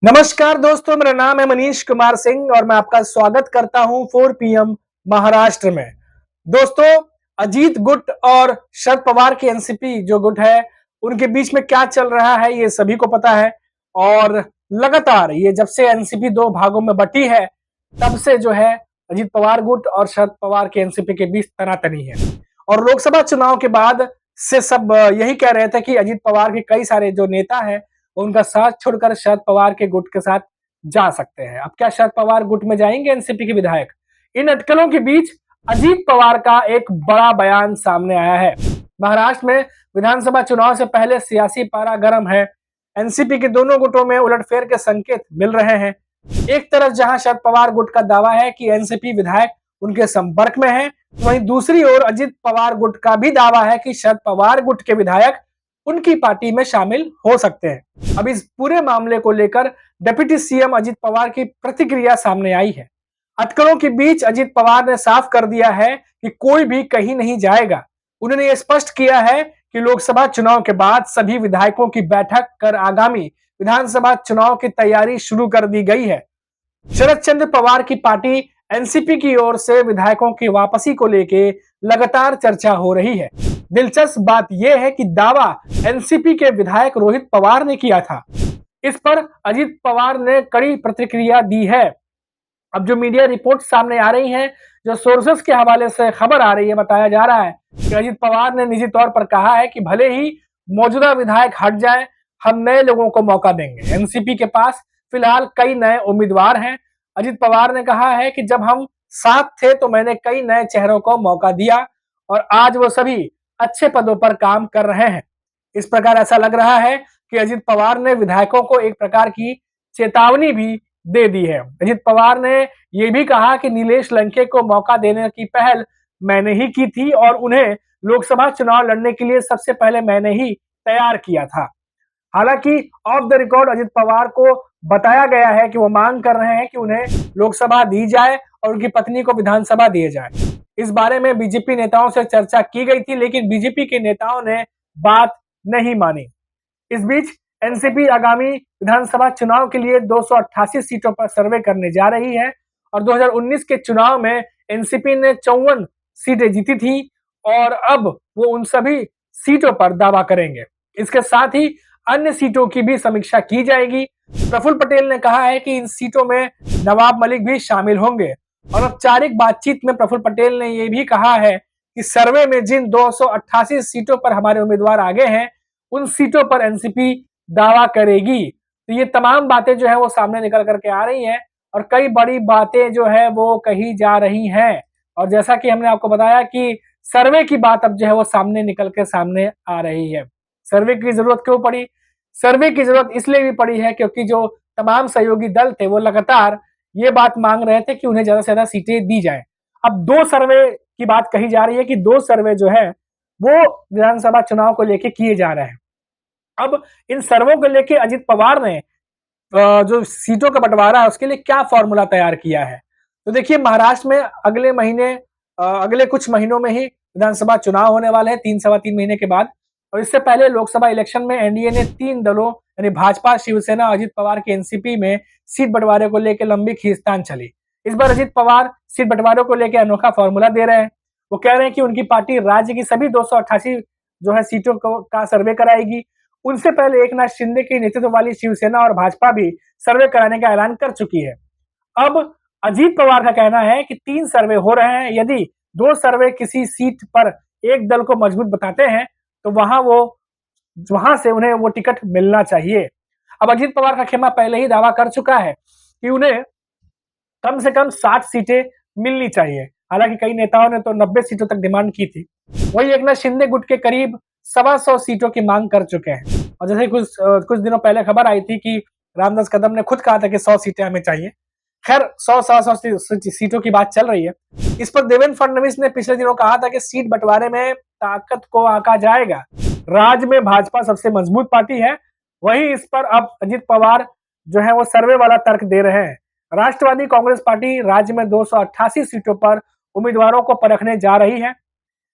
नमस्कार दोस्तों, मेरा नाम है मनीष कुमार सिंह और मैं आपका स्वागत करता हूं 4 पीएम महाराष्ट्र में। दोस्तों, अजीत गुट और शरद पवार की एनसीपी जो गुट है, उनके बीच में क्या चल रहा है ये सभी को पता है। और लगातार ये जब से एनसीपी दो भागों में बटी है, तब से जो है अजीत पवार गुट और शरद पवार की एनसीपी के बीच तनातनी है। और लोकसभा चुनाव के बाद से सब यही कह रहे थे कि अजीत पवार के कई सारे जो नेता हैं, उनका साथ छोड़कर शरद पवार के गुट के साथ जा सकते हैं। अब क्या शरद पवार गुट में जाएंगे एनसीपी के विधायक? इन अटकलों के बीच अजीत पवार का एक बड़ा बयान सामने आया है। महाराष्ट्र में विधानसभा चुनाव से पहले सियासी पारा गर्म है। एनसीपी के दोनों गुटों में उलटफेर के संकेत मिल रहे हैं। एक तरफ जहां शरद पवार गुट का दावा है कि एनसीपी विधायक उनके संपर्क में है, वहीं दूसरी ओर अजीत पवार गुट का भी दावा है कि शरद पवार गुट के विधायक उनकी पार्टी में शामिल हो सकते हैं। अब इस पूरे मामले को लेकर डिप्टी सीएम अजीत पवार की प्रतिक्रिया सामने आई है। अटकलों के बीच अजीत पवार ने साफ कर दिया है कि कोई भी कहीं नहीं जाएगा। उन्होंने यह स्पष्ट किया है कि लोकसभा चुनाव के बाद सभी विधायकों की बैठक कर आगामी विधानसभा चुनाव की तैयारी शुरू कर दी गई है। शरद चंद्र पवार की पार्टी एनसीपी की ओर से विधायकों की वापसी को लेकर लगातार चर्चा हो रही है। दिलचस्प बात यह है कि दावा एनसीपी के विधायक रोहित पवार ने किया था। इस पर अजीत पवार ने कड़ी प्रतिक्रिया दी है। अब जो मीडिया रिपोर्ट सामने आ रही हैं, जो सोर्सेस के हवाले से खबर आ रही है, बताया जा रहा है कि अजीत पवार ने निजी तौर पर कहा है कि भले ही मौजूदा विधायक हट जाए, हम नए लोगों को मौका देंगे। एनसीपी के पास फिलहाल कई नए उम्मीदवार हैं। अजीत पवार ने कहा है कि जब हम साथ थे तो मैंने कई नए चेहरों को मौका दिया और आज वो सभी अच्छे पदों पर काम कर रहे हैं। इस प्रकार ऐसा लग रहा है कि अजीत पवार ने विधायकों को एक प्रकार की चेतावनी भी दे दी है। अजीत पवार ने यह भी कहा कि नीलेश लंके को मौका देने की पहल मैंने ही की थी और उन्हें लोकसभा चुनाव लड़ने के लिए सबसे पहले मैंने ही तैयार किया था। हालांकि of the record Ajit Pawar को बताया गया है कि वो मांग कर रहे हैं कि उन्हें लोकसभा दी जाए और उनकी पत्नी को विधानसभा दिए जाए। इस बारे में बीजेपी नेताओं से चर्चा की गई थी, लेकिन बीजेपी के नेताओं ने बात नहीं मानी। इस बीच एनसीपी आगामी विधानसभा चुनाव के लिए 288 सीटों पर सर्वे करने जा रही है और 2019 के चुनाव में एनसीपी ने 54 सीटें जीती थी और अब वो उन सभी सीटों पर दावा करेंगे। इसके साथ ही अन्य सीटों की भी समीक्षा की जाएगी। प्रफुल्ल पटेल ने कहा है कि इन सीटों में नवाब मलिक भी शामिल होंगे और औपचारिक बातचीत में प्रफुल्ल पटेल ने यह भी कहा है कि सर्वे में जिन 288 सीटों पर हमारे उम्मीदवार आगे हैं, उन सीटों पर एनसीपी दावा करेगी। तो ये तमाम बातें जो है वो सामने निकल करके आ रही हैं और कई बड़ी बातें जो है वो कही जा रही हैं। और जैसा कि हमने आपको बताया कि सर्वे की बात अब जो है वो सामने निकल के सामने आ रही है। सर्वे की जरूरत क्यों पड़ी? सर्वे की जरूरत इसलिए भी पड़ी है क्योंकि जो तमाम सहयोगी दल थे वो लगातार ये बात मांग रहे थे कि उन्हें ज्यादा से ज्यादा सीटें दी जाए। अब 2 सर्वे की बात कही जा रही है कि 2 सर्वे जो है वो विधानसभा चुनाव को लेके किए जा रहे हैं। अब इन सर्वों को लेके अजीत पवार ने जो सीटों का बंटवारा है उसके लिए क्या फॉर्मूला तैयार किया है। तो देखिए, महाराष्ट्र में अगले महीने अगले कुछ महीनों में ही विधानसभा चुनाव होने वाले हैं, 3 सवा 3 महीने के बाद। और इससे पहले लोकसभा इलेक्शन में एनडीए ने 3 दलों यानी भाजपा, शिवसेना, अजीत पवार की एनसीपी में सीट बंटवारे को लेकर लंबी खींचतान चली। इस बार अजीत पवार सीट बंटवारे को लेकर अनोखा फॉर्मूला दे रहे हैं। वो कह रहे हैं कि उनकी पार्टी राज्य की सभी 288 जो है सीटों का सर्वे कराएगी। उनसे पहले एकनाथ शिंदे के नेतृत्व वाली शिवसेना और भाजपा भी सर्वे कराने का ऐलान कर चुकी है। अब अजीत पवार का कहना है कि 3 सर्वे हो रहे हैं। यदि 2 सर्वे किसी सीट पर एक दल को मजबूत बताते हैं तो वहां से उन्हें वो टिकट मिलना चाहिए। अब अजीत पवार का खेमा पहले ही दावा कर चुका है कि उन्हें कम से कम 60 सीटें मिलनी चाहिए। हालांकि कई नेताओं ने तो 90 सीटों तक डिमांड की थी। वही एकनाथ शिंदे गुट के करीब 125 सीटों की मांग कर चुके हैं। और जैसे कुछ दिनों पहले खबर आई थी कि रामदास कदम ने खुद कहा था कि 100 सीटें हमें चाहिए। खैर, 100 सीटों की बात चल रही है। इस पर देवेंद्र फडणवीस ने पिछले दिनों कहा था कि सीट बंटवारे में ताकत को आंका जाएगा। राज्य में भाजपा सबसे मजबूत पार्टी है। वहीं इस पर अब अजीत पवार जो है वो सर्वे वाला तर्क दे रहे हैं। राष्ट्रवादी कांग्रेस पार्टी राज्य में 288 सीटों पर उम्मीदवारों को परखने जा रही है।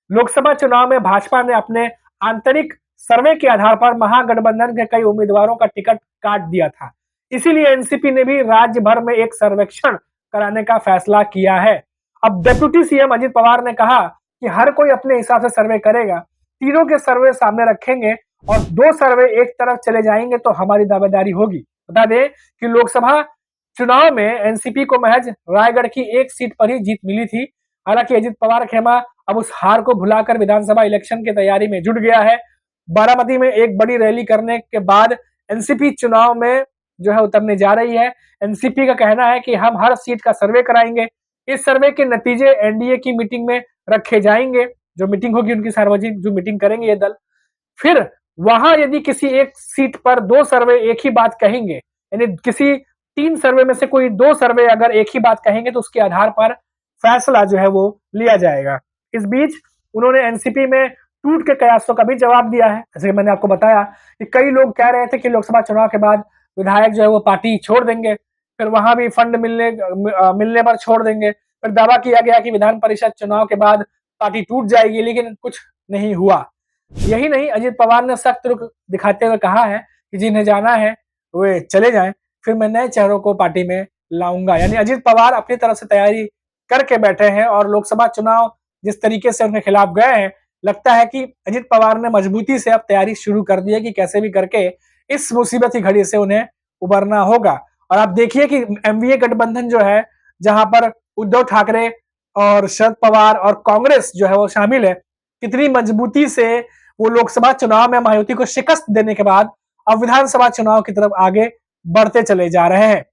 लोकसभा चुनाव में भाजपा ने अपने आंतरिक सर्वे के आधार पर महागठबंधन के कई उम्मीदवारों का टिकट काट दिया था। इसीलिए एनसीपी ने भी राज्य भर में एक सर्वेक्षण कराने का फैसला किया है। अब डिप्टी सीएम अजित पवार ने कहा कि हर कोई अपने हिसाब से सर्वे करेगा, तीनों के सर्वे सामने रखेंगे और 2 सर्वे एक तरफ चले जाएंगे तो हमारी दावेदारी होगी। बता दें कि लोकसभा चुनाव में एनसीपी को महज रायगढ़ की एक सीट पर ही जीत मिली थी। हालांकि अजित पवार खेमा अब उस हार को भुलाकर विधानसभा इलेक्शन की तैयारी में जुट गया है। बारामती में एक बड़ी रैली करने के बाद एनसीपी चुनाव में जो है उतरने जा रही है। एनसीपी का कहना है कि हम हर सीट का सर्वे कराएंगे। इस सर्वे के नतीजे एनडीए की मीटिंग में रखे जाएंगे। जो मीटिंग होगी उनकी सार्वजनिक जो मीटिंग करेंगे ये दल, फिर वहां यदि किसी एक सीट पर 2 सर्वे एक ही बात कहेंगे, यानी किसी 3 सर्वे में से कोई 2 सर्वे अगर एक ही बात कहेंगे तो उसके आधार पर फैसला जो है वो लिया जाएगा। इस बीच उन्होंने एनसीपी में टूट के कयासों का भी जवाब दिया है। जैसे मैंने आपको बताया कि कई लोग कह रहे थे कि लोकसभा चुनाव के बाद विधायक जो है वो पार्टी छोड़ देंगे, फिर वहां भी फंड मिलने पर छोड़ देंगे। फिर दावा किया गया कि विधान परिषद चुनाव के बाद पार्टी टूट जाएगी, लेकिन कुछ नहीं हुआ। यही नहीं, अजित पवार ने सख्त रुख दिखाते हुए कहा है कि जिन्हें जाना है वे चले जाएं, फिर मैं नए चेहरों को पार्टी में लाऊंगा। यानी अजित पवार अपनी तरफ से तैयारी करके बैठे हैं और लोकसभा चुनाव जिस तरीके से उनके खिलाफ गए हैं, लगता है कि अजित पवार ने मजबूती से अब तैयारी शुरू कर दी है कि कैसे भी करके इस मुसीबत की घड़ी से उन्हें उबरना होगा। और आप देखिए कि एमवीए गठबंधन जो है, जहां पर उद्धव ठाकरे और शरद पवार और कांग्रेस जो है वो शामिल है, कितनी मजबूती से वो लोकसभा चुनाव में महायुति को शिकस्त देने के बाद अब विधानसभा चुनाव की तरफ आगे बढ़ते चले जा रहे हैं,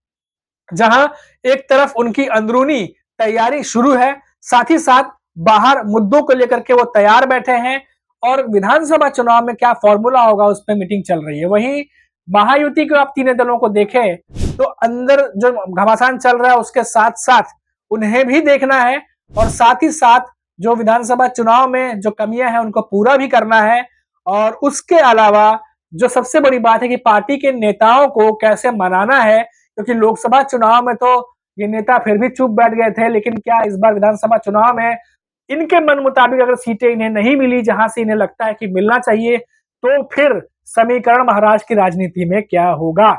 जहां एक तरफ उनकी अंदरूनी तैयारी शुरू है, साथ ही साथ बाहर मुद्दों को लेकर के वो तैयार बैठे हैं और विधानसभा चुनाव में क्या फॉर्मूला होगा उस पर मीटिंग चल रही है। वहीं महायुति को आप तीनों दलों को देखें तो अंदर जो घमासान चल रहा है उसके साथ साथ उन्हें भी देखना है और साथ ही साथ जो विधानसभा चुनाव में जो कमियां हैं उनको पूरा भी करना है। और उसके अलावा जो सबसे बड़ी बात है कि पार्टी के नेताओं को कैसे मनाना है, क्योंकि लोकसभा चुनाव में तो ये नेता फिर भी चुप बैठ गए थे, लेकिन क्या इस बार विधानसभा चुनाव में इनके मन मुताबिक अगर सीटें इन्हें नहीं मिली जहां से इन्हें लगता है कि मिलना चाहिए, तो फिर समीकरण महाराष्ट्र की राजनीति में क्या होगा।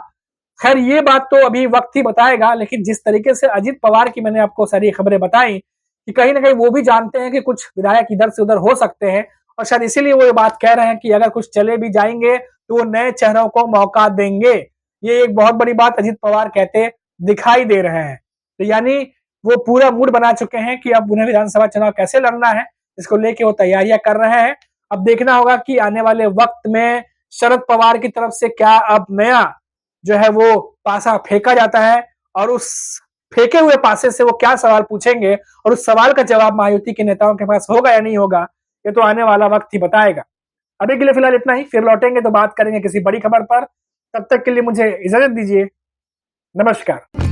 खैर ये बात तो अभी वक्त ही बताएगा, लेकिन जिस तरीके से अजित पवार की मैंने आपको सारी खबरें बताई कि कहीं ना कहीं वो भी जानते हैं कि कुछ विधायक इधर से उधर हो सकते हैं और शायद इसीलिए वो ये बात कह रहे हैं कि अगर कुछ चले भी जाएंगे तो वो नए चेहरों को मौका देंगे। ये एक बहुत बड़ी बात अजित पवार कहते दिखाई दे रहे हैं। तो यानी वो पूरा मूड बना चुके हैं कि अब उन्हें विधानसभा चुनाव कैसे लड़ना है, इसको लेके वो तैयारियां कर रहे हैं। अब देखना होगा कि आने वाले वक्त में शरद पवार की तरफ से क्या अब नया जो है वो पासा फेंका जाता है और उस फेंके हुए पासे से वो क्या सवाल पूछेंगे और उस सवाल का जवाब महायुति के नेताओं के पास होगा या नहीं होगा, ये तो आने वाला वक्त ही बताएगा। अभी के लिए फिलहाल इतना ही, फिर लौटेंगे तो बात करेंगे किसी बड़ी खबर पर। तब तक के लिए मुझे इजाजत दीजिए। नमस्कार।